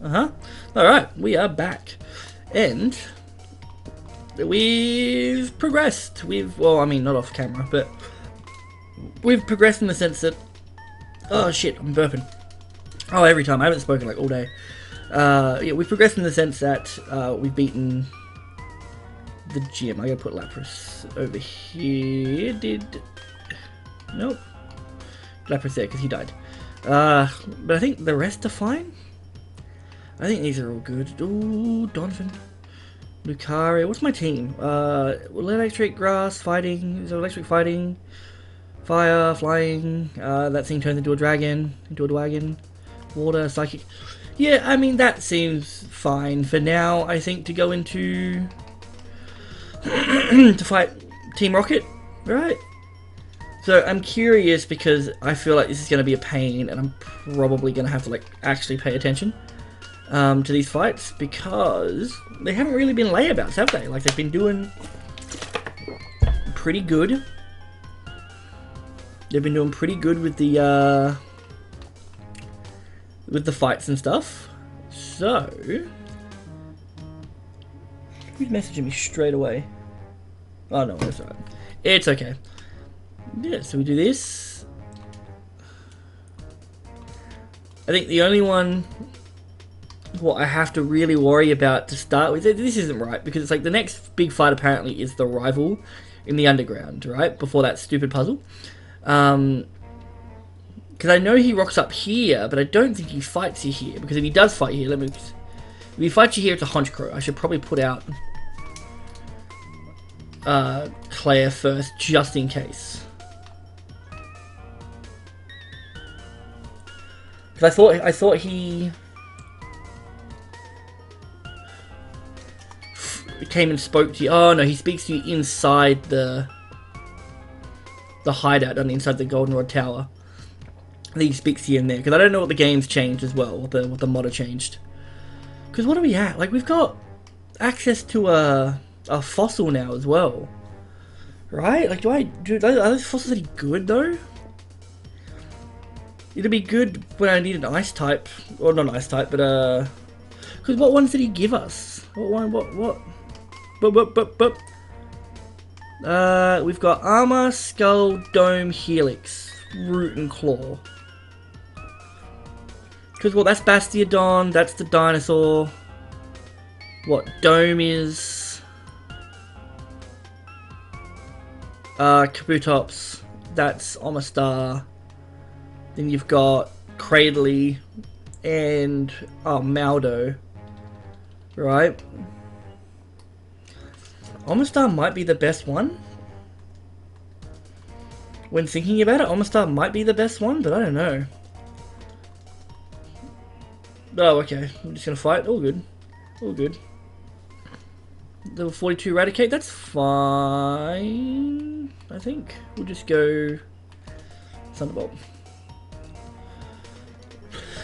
Alright, we are back. And we've progressed. Well, I mean, not off camera, but we've progressed in the sense that... Oh shit, I'm burping. Oh, every time. I haven't spoken like all day. Yeah, we've progressed in the sense that we've beaten the gym. I gotta put Lapras over here. Nope. Lapras there, because he died. But I think the rest are fine. I think these are all good. Ooh, Donovan. Lucario. What's my team? Electric, grass, fighting. So electric, fighting. Fire, flying. That thing turns into a dragon. Into a dragon. Water, psychic. Yeah, I mean, that seems fine for now. I think to go into... to fight Team Rocket, right? So I'm curious because I feel like this is going to be a pain and I'm probably going to have to like actually pay attention to these fights because they haven't really been layabouts, have they? Like they've been doing pretty good. They've been doing pretty good with the fights and stuff. So who's messaging me straight away? Oh no, that's alright. It's okay. Yeah, so we do this. I think the only one what I have to really worry about to start with, this isn't right, because it's like the next big fight apparently is the rival in the underground, right? Before that stupid puzzle. Because I know he rocks up here, but I don't think he fights you here, because if he does fight here, if he fights you here, it's a Honchkrow. I should probably put out Claire first, just in case. Because I thought he came and spoke to you. Oh no, he speaks to you inside the hideout, on the inside the Goldenrod Tower. I think he speaks to you in there, because I don't know what the game's changed as well, what the mod changed. Because what are we at? Like, we've got access to a fossil now as well, right? Like, are those fossils any good though? It'd be good when I need an ice type, or not an ice type, but because what ones did he give us? What? We've got armor, skull, dome, helix, root, and claw. Because well, that's Bastiodon, that's the dinosaur. What dome is? Kabutops, that's Omastar. Then you've got Cradley and Maldo, right? Omastar might be the best one. When thinking about it, Omastar might be the best one, but I don't know. Oh, okay. I'm just gonna fight. All good. All good. Level 42 Eradicate, that's fine. I think. We'll just go Thunderbolt.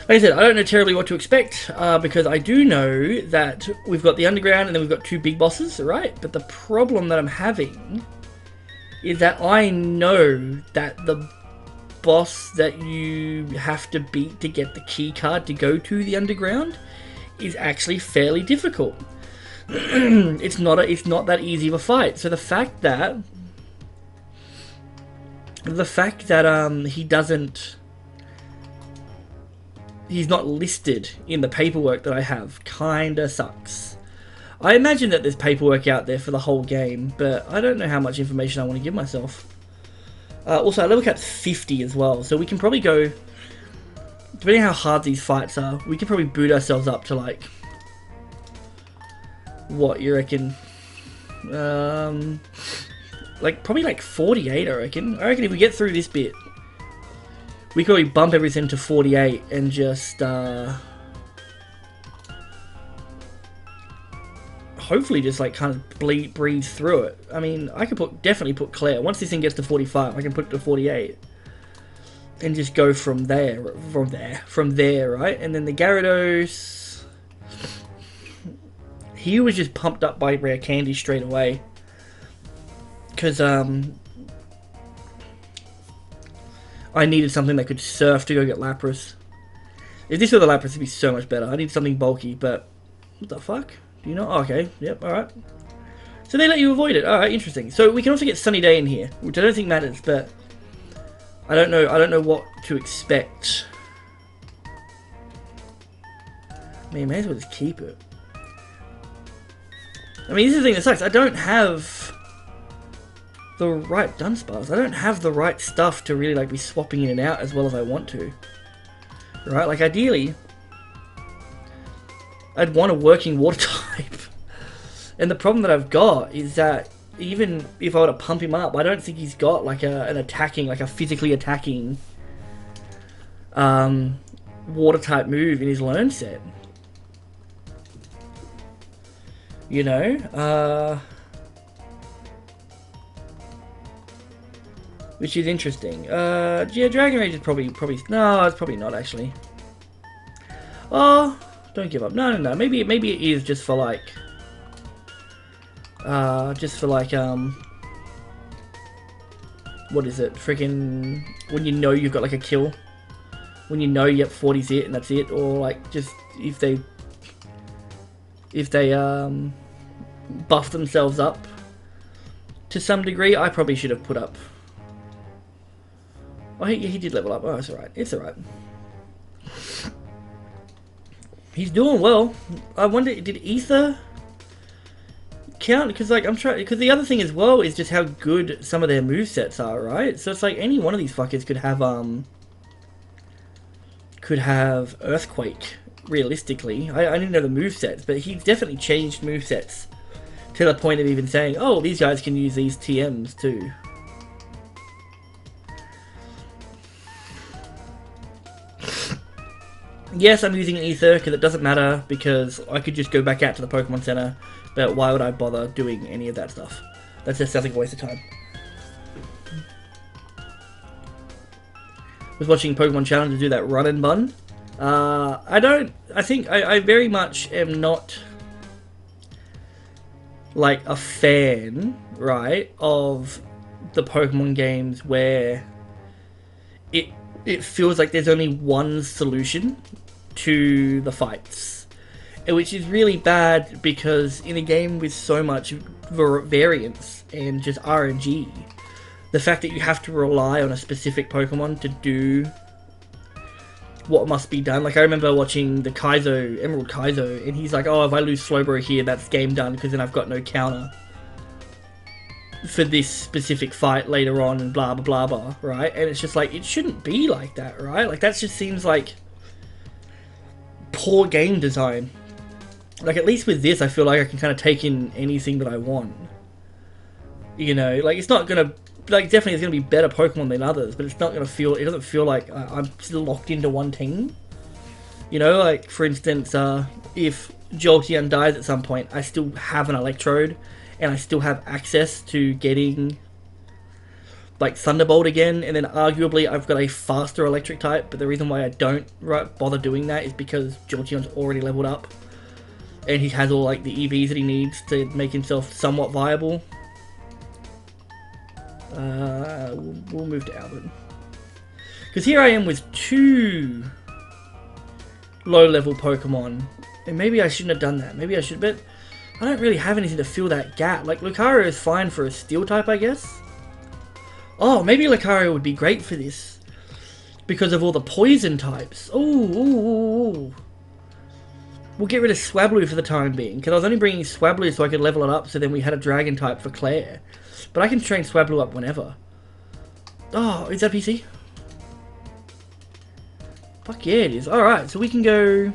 Like I said, I don't know terribly what to expect, because I do know that we've got the underground and then we've got two big bosses, right? But the problem that I'm having is that I know that the boss that you have to beat to get the key card to go to the underground is actually fairly difficult. It's not that easy of a fight. So the fact that he's not listed in the paperwork that I have kinda sucks. I imagine that there's paperwork out there for the whole game, but I don't know how much information I want to give myself. Also, our level cap's 50 as well, so we can probably go, depending on how hard these fights are, we can probably boot ourselves up to like, what you reckon? Like probably like 48, I reckon. I reckon if we get through this bit, we could probably bump everything to 48 and just hopefully just like kind of breeze through it. I mean, I could definitely put Claire. Once this thing gets to 45, I can put it to 48 and just go from there, right? And then the Gyarados, he was just pumped up by rare candy straight away, because I needed something that could surf to go get Lapras. If this were the Lapras, it'd be so much better. I need something bulky, but... What the fuck? Do you know? Oh, okay, yep, alright. So they let you avoid it. Alright, interesting. So we can also get Sunny Day in here, which I don't think matters, but... I don't know what to expect. Man, may as well just keep it. I mean, this is the thing that sucks. I don't have the right Dunsparce. I don't have the right stuff to really like be swapping in and out as well as I want to. Right? Like, ideally, I'd want a working water type. And the problem that I've got is that even if I were to pump him up, I don't think he's got like an attacking, like a physically attacking water type move in his learn set. You know? Which is interesting. Yeah, Dragon Rage is probably... No, it's probably not, actually. Oh, don't give up. No. Maybe it is just for, like... what is it? Freaking... When you know you've got, like, a kill. When you know, yep, 40's it, and that's it. Or, like, just if they buff themselves up to some degree. I probably should have put up... Oh, he did level up. Oh, it's alright. It's alright. He's doing well. I wonder, did Ether count? Because, like, because the other thing as well is just how good some of their movesets are, right? So it's like any one of these fuckers could have Earthquake, realistically. I didn't know the movesets, but he's definitely changed movesets to the point of even saying, oh, these guys can use these TMs too. Yes, I'm using Ether because it doesn't matter, because I could just go back out to the Pokemon Center, but why would I bother doing any of that stuff? That just sounds like a waste of time. Was watching Pokemon Challenge do that run and bun. I think I very much am not like a fan, right, of the Pokemon games where it feels like there's only one solution to the fights, which is really bad, because in a game with so much variance and just RNG, the fact that you have to rely on a specific Pokemon to do what must be done. Like, I remember watching the Kaizo, Emerald Kaizo, and he's like, oh, if I lose Slowbro here, that's game done, because then I've got no counter for this specific fight later on, and blah blah blah blah, right? And it's just like, it shouldn't be like that, right? Like, that just seems like poor game design. Like, at least with this, I feel like I can kind of take in anything that I want. You know, like, it's not gonna, like, definitely there's gonna be better Pokemon than others, but it's not gonna feel, it doesn't feel like I'm still locked into one team. You know, like, for instance, if Jolteon dies at some point, I still have an Electrode, and I still have access to getting, like, Thunderbolt again, and then arguably I've got a faster electric type, but the reason why I don't bother doing that is because Jolteon's already leveled up, and he has all, like, the EVs that he needs to make himself somewhat viable. We'll move to Albert. Because here I am with 2 low-level Pokemon, and maybe I shouldn't have done that. Maybe I should, but I don't really have anything to fill that gap. Like, Lucario is fine for a steel type, I guess. Oh, maybe Lucario would be great for this, because of all the poison types. Ooh. We'll get rid of Swablu for the time being, because I was only bringing Swablu so I could level it up, so then we had a dragon type for Claire. But I can train Swablu up whenever. Oh, is that PC? Fuck yeah, it is. Alright, so we can go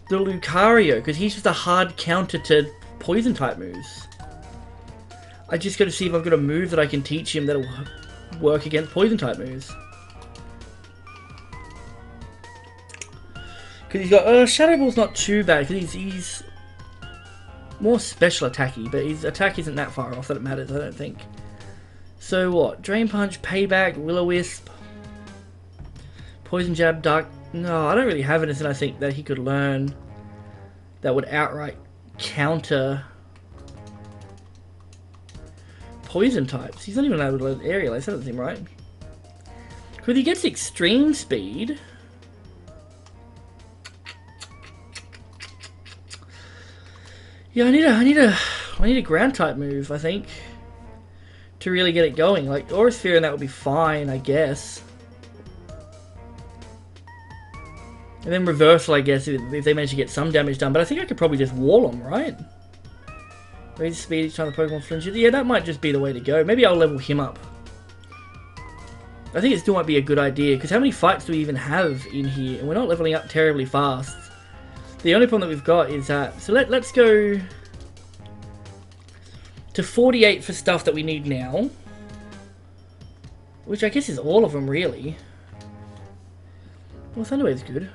the Lucario, because he's just a hard counter to poison type moves. I just got to see if I've got a move that I can teach him that'll work against poison type moves. Because he's got... Shadow Ball's not too bad, because he's more special attacky, but his attack isn't that far off that it matters, I don't think. So what? Drain Punch, Payback, Will-O-Wisp, Poison Jab, Dark... No, I don't really have anything I think that he could learn that would outright counter poison types. He's not even able to learn Aerial, that doesn't seem right. Because he gets extreme speed. Yeah, I need a ground type move, I think, to really get it going. Like Aura Sphere and that would be fine, I guess. And then reversal, I guess, if they manage to get some damage done. But I think I could probably just wall them, right? Raise speed each time the Pokemon flinches. Yeah, that might just be the way to go. Maybe I'll level him up. I think it still might be a good idea, because how many fights do we even have in here? And we're not leveling up terribly fast. The only problem that we've got is that... So let's go to 48 for stuff that we need now. Which I guess is all of them, really. Well, Thunderwave's good.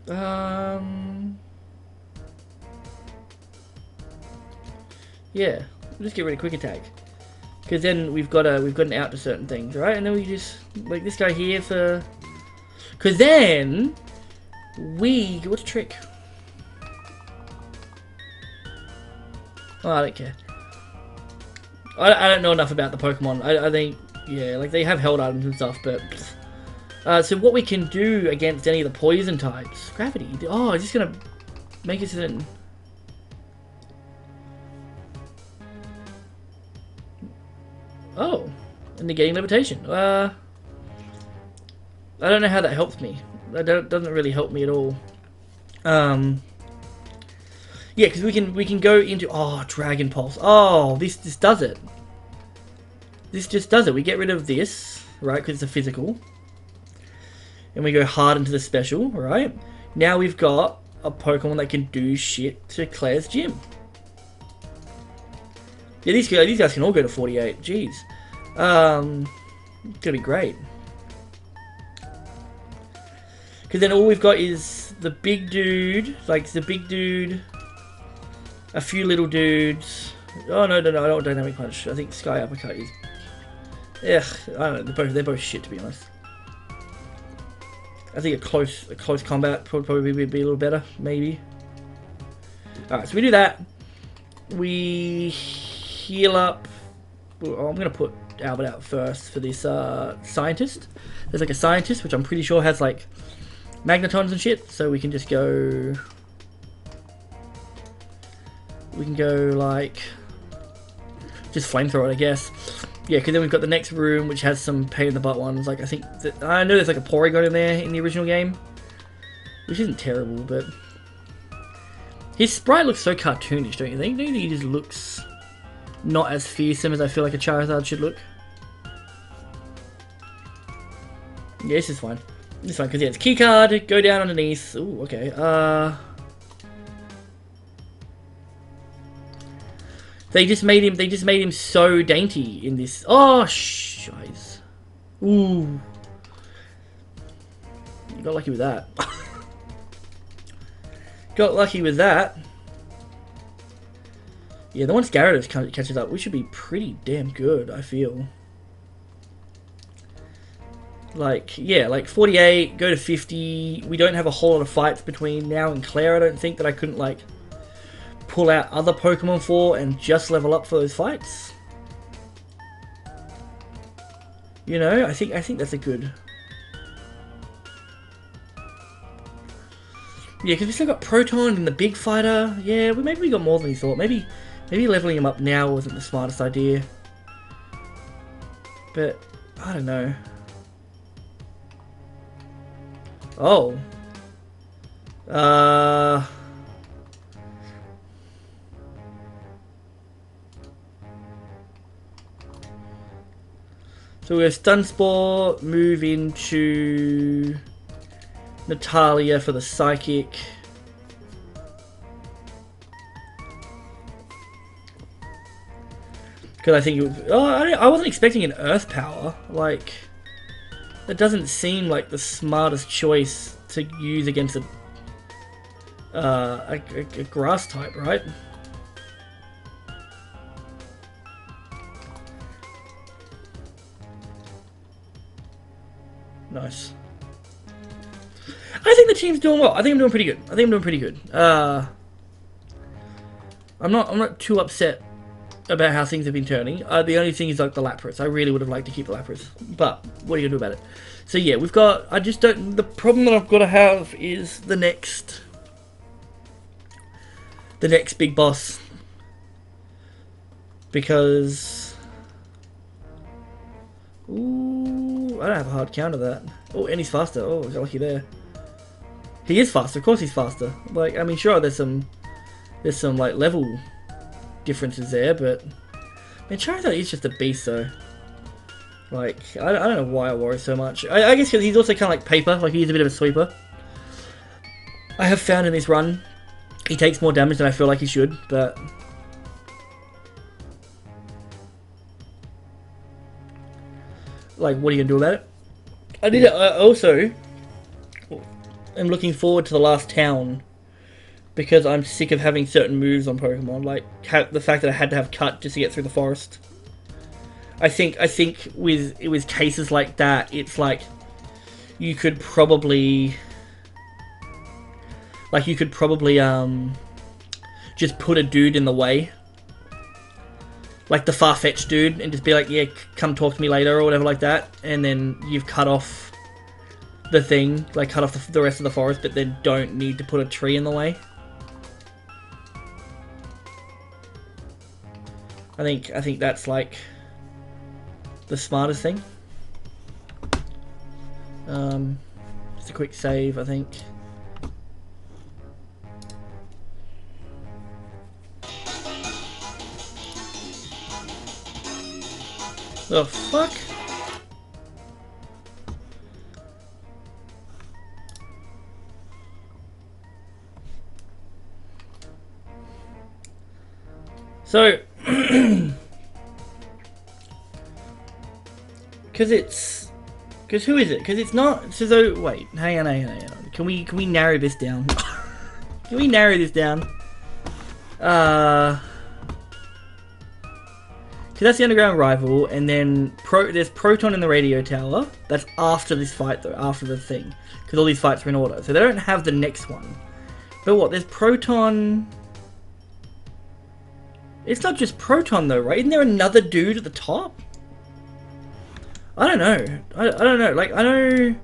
Yeah, we'll just get rid of Quick Attack. Because then we've got an out to certain things, right? And then we just, like this guy here for... Because then... What's a trick? Oh, I don't care. I don't know enough about the Pokemon. I think, yeah, like they have held items and stuff, but... so what we can do against any of the poison types... Gravity. Oh, it's just going to make it so that... Oh, and negating levitation. I don't know how that helps me. That doesn't really help me at all. Yeah, because we can go into Dragon Pulse. Oh, this does it. This just does it. We get rid of this, right? Because it's a physical, and we go hard into the special, right? Now we've got a Pokemon that can do shit to Claire's gym. Yeah, these guys can all go to 48. Jeez. It's gonna be great. Because then all we've got is the big dude, a few little dudes. Oh no, I don't want Dynamic Punch. I think Sky Uppercut is... Ugh, I don't know, they're both shit, to be honest. I think a close combat would probably be a little better, maybe. Alright, so we do that. We heal up. I'm going to put Albert out first for this scientist. There's like a scientist, which I'm pretty sure has like magnetons and shit, so we can just go... We can go like... Just flamethrower it, I guess. Yeah, because then we've got the next room, which has some pain in the butt ones. Like, I think... I know there's like a Porygon in there in the original game, which isn't terrible, but... His sprite looks so cartoonish, don't you think? Don't you think he just looks not as fearsome as I feel like a Charizard should look? Yeah, this is fine. This is fine, because yeah, it's keycard, go down underneath. Ooh, okay. They just made him so dainty in this. Oh, shiz. Ooh. You got lucky with that. Got lucky with that. Yeah, the once Gyarados catches up, we should be pretty damn good, I feel. Like, yeah, like 48, go to 50. We don't have a whole lot of fights between now and Claire, I don't think, that I couldn't, like, pull out other Pokemon for and just level up for those fights. You know, I think that's a good... Yeah, because we still got Proton and the big fighter. Yeah, maybe we got more than we thought. Maybe leveling him up now wasn't the smartest idea. But, I don't know. Oh. So we have Stun Spore, move into Natalia for the Psychic. Because I think it would... Oh, I wasn't expecting an Earth Power. Like, that doesn't seem like the smartest choice to use against a Grass type, right? Nice. I think the team's doing well. I think I'm doing pretty good. I'm not too upset about how things have been turning. The only thing is like the Lapras. I really would have liked to keep the Lapras, but what are you gonna do about it? So yeah, we've got. I just don't. The problem that I've got to have is the next big boss, because ooh, I don't have a hard counter that. Oh, and he's faster. Oh, I got lucky there. He is faster. Of course, he's faster. Like, I mean, sure, there's some like level differences there, but man, Charizard is just a beast though. Like, I don't know why I worry so much. I guess because he's also kind of like paper, like he's a bit of a sweeper. I have found in this run, he takes more damage than I feel like he should, but like, what are you gonna do about it? I also am looking forward to the last town, because I'm sick of having certain moves on Pokemon, like the fact that I had to have Cut just to get through the forest. I think with cases like that, it's like you could probably just put a dude in the way, like the Farfetch'd dude, and just be like, yeah, come talk to me later or whatever like that, and then you've cut off the thing, like cut off the rest of the forest, but then don't need to put a tree in the way. I think that's like the smartest thing. Just a quick save, I think. The fuck? So, because who is it? Because it's not. So wait, hang on. Can we narrow this down? Can we narrow this down? Because that's the underground rival, and then there's Proton in the radio tower. That's after this fight, though, after the thing, because all these fights are in order, so they don't have the next one. But what? There's Proton. It's not just Proton though, right? Isn't there another dude at the top? I don't know. I don't know. Like, I know,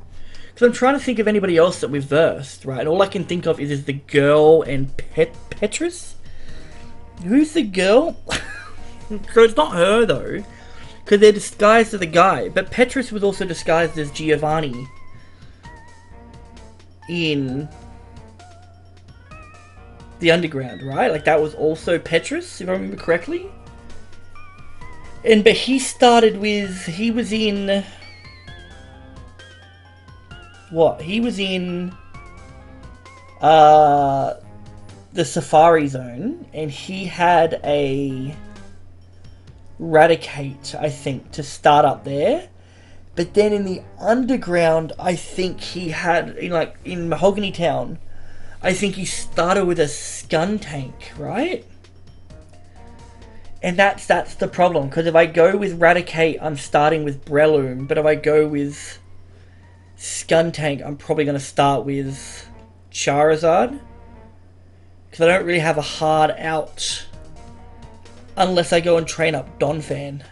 because I'm trying to think of anybody else that we've versed, right? And all I can think of is the girl and Petrus. Who's the girl? So it's not her though, because they're disguised as a guy. But Petrus was also disguised as Giovanni in the underground, right? Like that was also Petrus, if I remember correctly. But he started with, he was in what? He was in the Safari Zone, and he had a Raticate, I think, to start up there. But then in the underground, I think he had, in Mahogany Town, I think he started with a Skuntank, right? And that's the problem, because if I go with Raticate, I'm starting with Breloom, but if I go with Skuntank, I'm probably going to start with Charizard, because I don't really have a hard out unless I go and train up Donphan.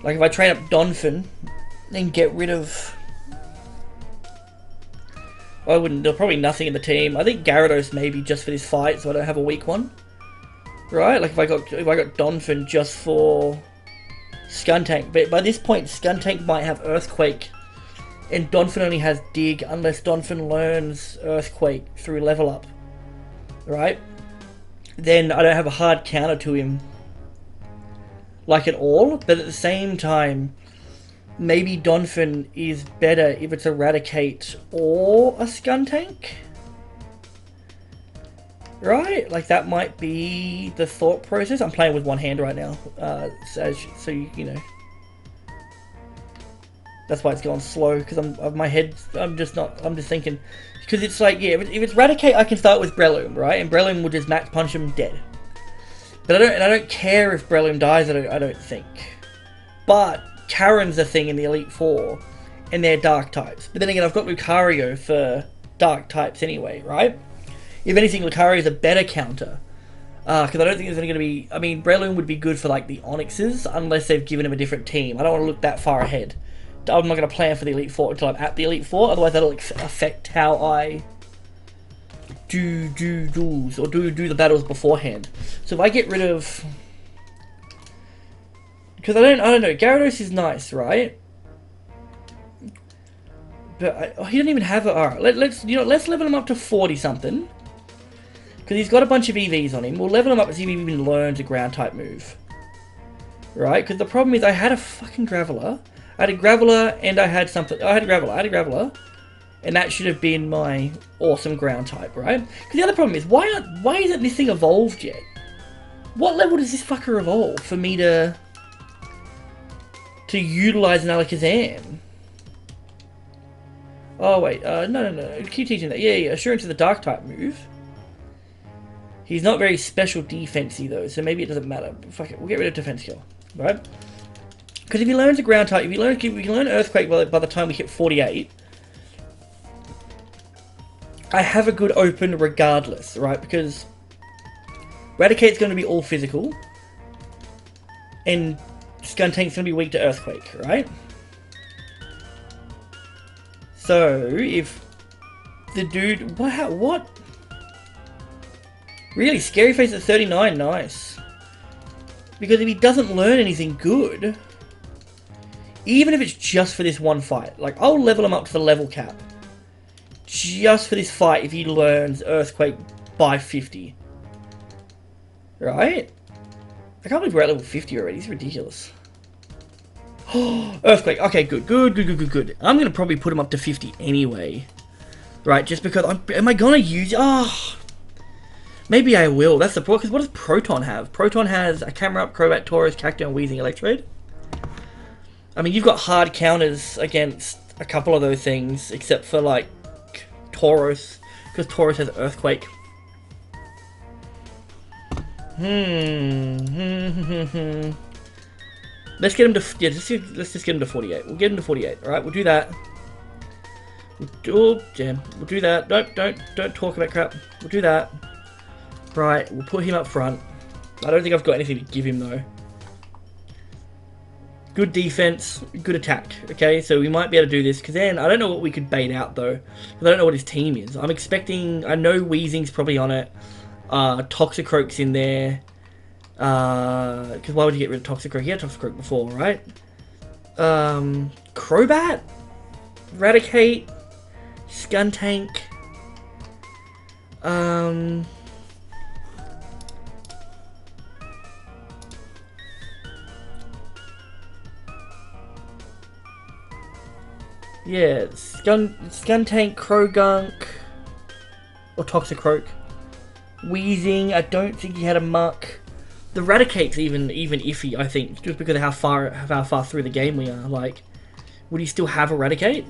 Like if I train up Donphan and get rid of, I wouldn't. There's probably nothing in the team. I think Gyarados maybe just for this fight, so I don't have a weak one. Right? Like if I got Donphan just for Skuntank, but by this point Skuntank might have Earthquake, and Donphan only has Dig unless Donphan learns Earthquake through level up. Right? Then I don't have a hard counter to him, like at all. But at the same time, maybe Donphan is better if it's a Raticate or a Skuntank. Right? Like that might be the thought process. I'm playing with one hand right now. So you know. That's why it's going slow, because I'm just thinking. Because it's like, yeah, if it's Raticate, I can start with Breloom, right? And Breloom will just max punch him dead. But I don't care if Breloom dies, I don't think. But Karen's a thing in the Elite Four, and they're dark types. But then again, I've got Lucario for dark types anyway, right? If anything, Lucario is a better counter. Because I don't think there's only going to be... I mean, Breloom would be good for, like, the Onyxes, unless they've given him a different team. I don't want to look that far ahead. I'm not going to plan for the Elite Four until I'm at the Elite Four, otherwise that'll affect how I do duels, or do the battles beforehand. So if I get rid of... Because I don't know, Gyarados is nice, right? But he doesn't even have it. Alright, let's level him up to 40 something. Because he's got a bunch of EVs on him. We'll level him up and see if he even learns a ground type move. Right? Because the problem is I had a fucking Graveler. I had a Graveler and I had something. I had a Graveler. And that should have been my awesome ground type, right? Because the other problem is, why isn't this thing evolved yet? What level does this fucker evolve for me to utilize an Alakazam? Oh wait, no. Keep teaching that. Yeah, Assurance is the dark type move. He's not very special defensey though, so maybe it doesn't matter. Fuck it, we'll get rid of defense skill, right? Because if he learns a ground type, if we can learn Earthquake by the time we hit 48, I have a good open regardless, right? Because Raticate's going to be all physical, and Skuntank's going to be weak to Earthquake, right? So, if the dude... What? Really? Scary Face at 39? Nice. Because if he doesn't learn anything good, even if it's just for this one fight, like, I'll level him up to the level cap. Just for this fight if he learns Earthquake by 50. Right? I can't believe we're at level 50 already. It's ridiculous. Earthquake. Okay, good. I'm going to probably put him up to 50 anyway. Right, just because am I going to use... maybe I will. That's the problem. Because what does Proton have? Proton has a Camera Up, Crobat, Tauros, Cacturne, Weezing, Electrode. I mean, you've got hard counters against a couple of those things, except for, like, Tauros. Because Tauros has Earthquake. Let's get him to... Yeah, let's just get him to 48. We'll get him to 48. Alright, we'll do that. We'll do that. Don't talk about crap. We'll do that. Right, we'll put him up front. I don't think I've got anything to give him, though. Good defense, good attack. Okay, so we might be able to do this. Because then, I don't know what we could bait out, though. Because I don't know what his team is. I'm expecting... I know Weezing's probably on it. Toxicroak's in there. Because why would you get rid of Toxicroak? He had Toxicroak before, right? Crobat? Raticate? Skuntank? Yeah, Skuntank, Krogunk, or Toxicroak. Weezing, I don't think he had a Muck. The Raticate's even iffy, I think, just because of how far through the game we are. Like, would he still have a Raticate?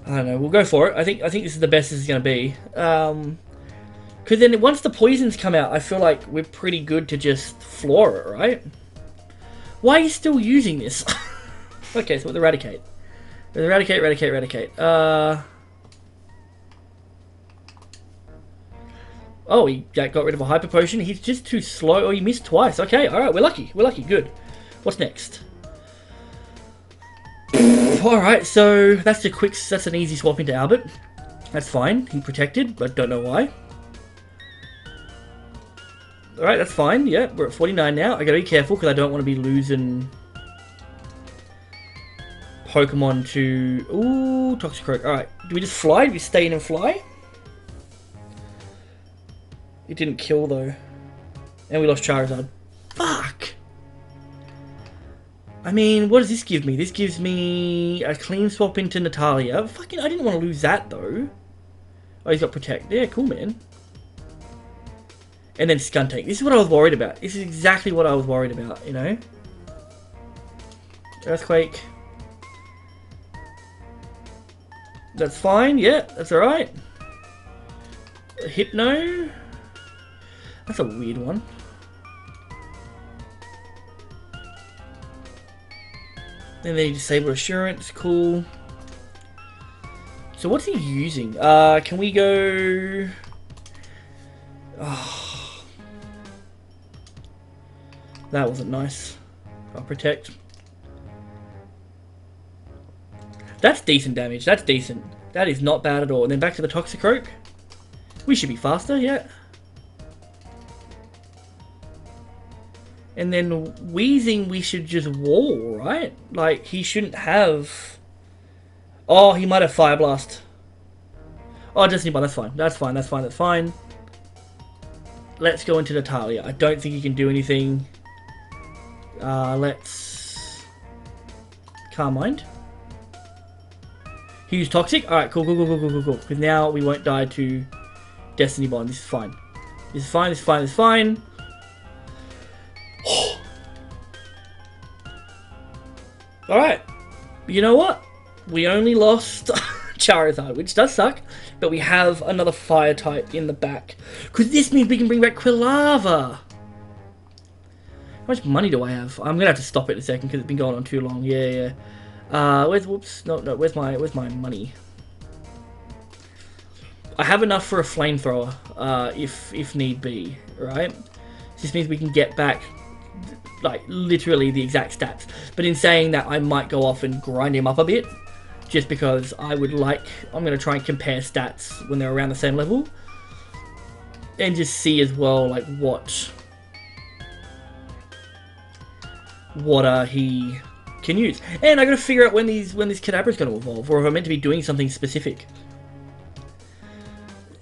I don't know. We'll go for it. I think this is the best this is going to be. Because then once the poisons come out, I feel like we're pretty good to just floor it, right? Why are you still using this? Okay, so with the Raticate. Raticate. Oh, he got rid of a Hyper Potion. He's just too slow. Oh, he missed twice. Okay, alright, we're lucky. Good. What's next? Alright, so that's an easy swap into Albert. That's fine. He protected, but don't know why. Alright, that's fine. Yeah, we're at 49 now. I gotta be careful because I don't want to be losing Pokemon to... Ooh, Toxicroak. Alright, do we just fly? Do we stay in and fly? It didn't kill though. And we lost Charizard. Fuck! I mean, what does this give me? This gives me a clean swap into Natalia. Fucking, I didn't want to lose that though. Oh, he's got Protect. Yeah, cool, man. And then Skuntank. This is what I was worried about. This is exactly what I was worried about, you know? Earthquake. That's fine, yeah, that's alright. Hypno. That's a weird one. Then they disable Assurance, cool. So what's he using? Can we go... Oh, that wasn't nice. I'll protect. That's decent damage. That's decent. That is not bad at all. And then back to the Toxicroak. We should be faster, yeah. And then Wheezing, we should just wall, right? Like, he shouldn't have... Oh, he might have Fire Blast. Oh, Destiny Bond, that's fine. That's fine, that's fine, that's fine. Let's go into Natalia. I don't think he can do anything. Let's... Calm Mind. He used Toxic? Alright, cool. Because now we won't die to Destiny Bond. This is fine. This is fine, this is fine, this is fine. Alright. You know what? We only lost Charizard, which does suck. But we have another fire type in the back. Because this means we can bring back Quilava. How much money do I have? I'm going to have to stop it in a second because it's been going on too long. Yeah. Where's my money? I have enough for a flamethrower, if need be, right? This means we can get back, like, literally the exact stats. But in saying that, I might go off and grind him up a bit, just because I'm going to try and compare stats when they're around the same level. And just see as well, like, what he can use. And I gotta figure out when this Kadabra is going to evolve, or if I'm meant to be doing something specific.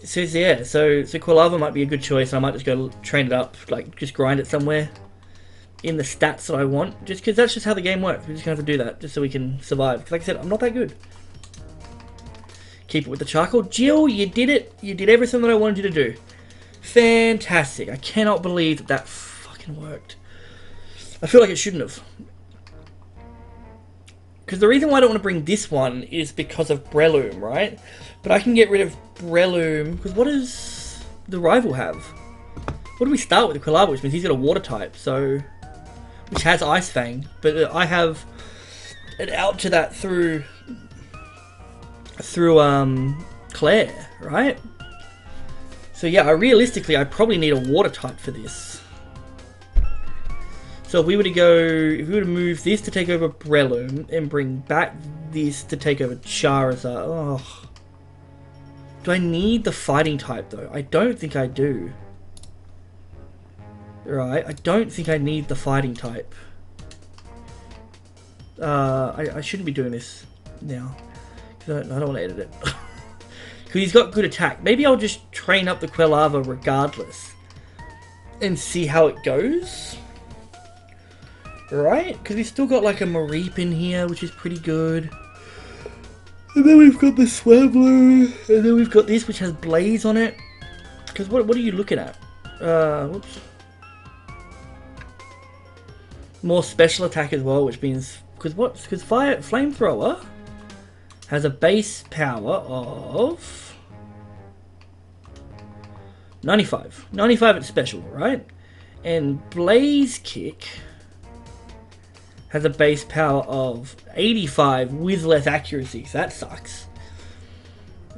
So yeah, so Quilava might be a good choice. I might just go train it up, like just grind it somewhere in the stats that I want, just because that's just how the game works. We're just gonna have to do that just so we can survive. Because like I said, I'm not that good. Keep it with the charcoal. Jill, you did it. You did everything that I wanted you to do. Fantastic. I cannot believe that fucking worked. I feel like it shouldn't have. Because the reason why I don't want to bring this one is because of Breloom, right? But I can get rid of Breloom, because what does the rival have? What do we start with? The Quilava, which means he's got a water type, so... Which has Ice Fang, but I have an out to that through Claire, right? So yeah, realistically, I probably need a water type for this. So if we were to move this to take over Breloom and bring back this to take over Charizard, oh. Do I need the fighting type though? I don't think I do. Right, I don't think I need the fighting type. I shouldn't be doing this now. I don't want to edit it. Because he's got good attack. Maybe I'll just train up the Quilava regardless. And see how it goes. Right? Because we've still got like a Mareep in here, which is pretty good. And then we've got the Swablu. And then we've got this, which has Blaze on it. Because what are you looking at? Whoops. More special attack as well, which means... Because Flamethrower has a base power of... 95. 95 at special, right? And Blaze Kick has a base power of 85 with less accuracy, so that sucks.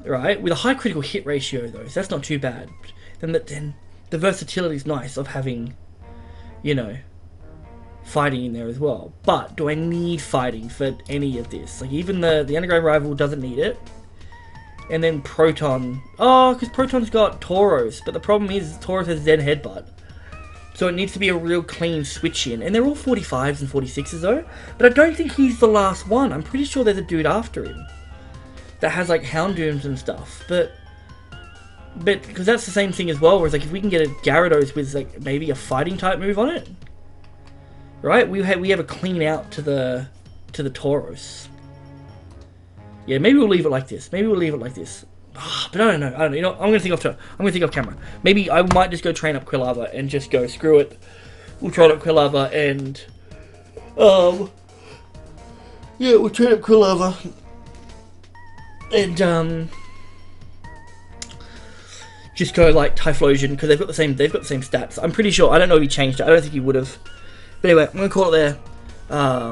Right? With a high critical hit ratio though, so that's not too bad. Then the versatility is nice of having, you know, fighting in there as well. But do I need fighting for any of this? Like even the underground rival doesn't need it. And then Proton. Oh, because Proton's got Tauros, but the problem is Tauros has Zen Headbutt. So it needs to be a real clean switch in. And they're all 45s and 46s though. But I don't think he's the last one. I'm pretty sure there's a dude after him that has like Houndooms and stuff. But because that's the same thing as well, whereas like if we can get a Gyarados with like maybe a fighting type move on it. Right? We have a clean out to the Tauros. Yeah, maybe we'll leave it like this. But I don't know. You know, I'm gonna think off camera. Maybe I might just go train up Quilava and just go screw it. We'll train up Quilava and yeah, we'll train up Quilava and just go like Typhlosion because they've got the same stats. I'm pretty sure. I don't know if he changed it. I don't think he would have. But anyway, I'm gonna call it there.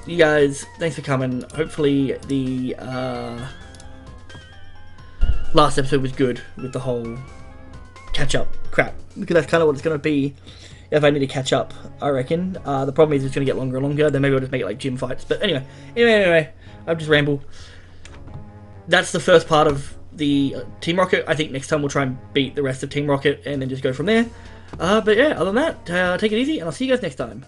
You guys, thanks for coming. Hopefully the last episode was good with the whole catch up. Crap. Because that's kind of what it's going to be if I need to catch up, I reckon. The problem is it's going to get longer and longer. Then maybe I'll just make it like gym fights. But anyway, I've just rambled. That's the first part of the Team Rocket. I think next time we'll try and beat the rest of Team Rocket and then just go from there. But yeah, other than that, take it easy, and I'll see you guys next time.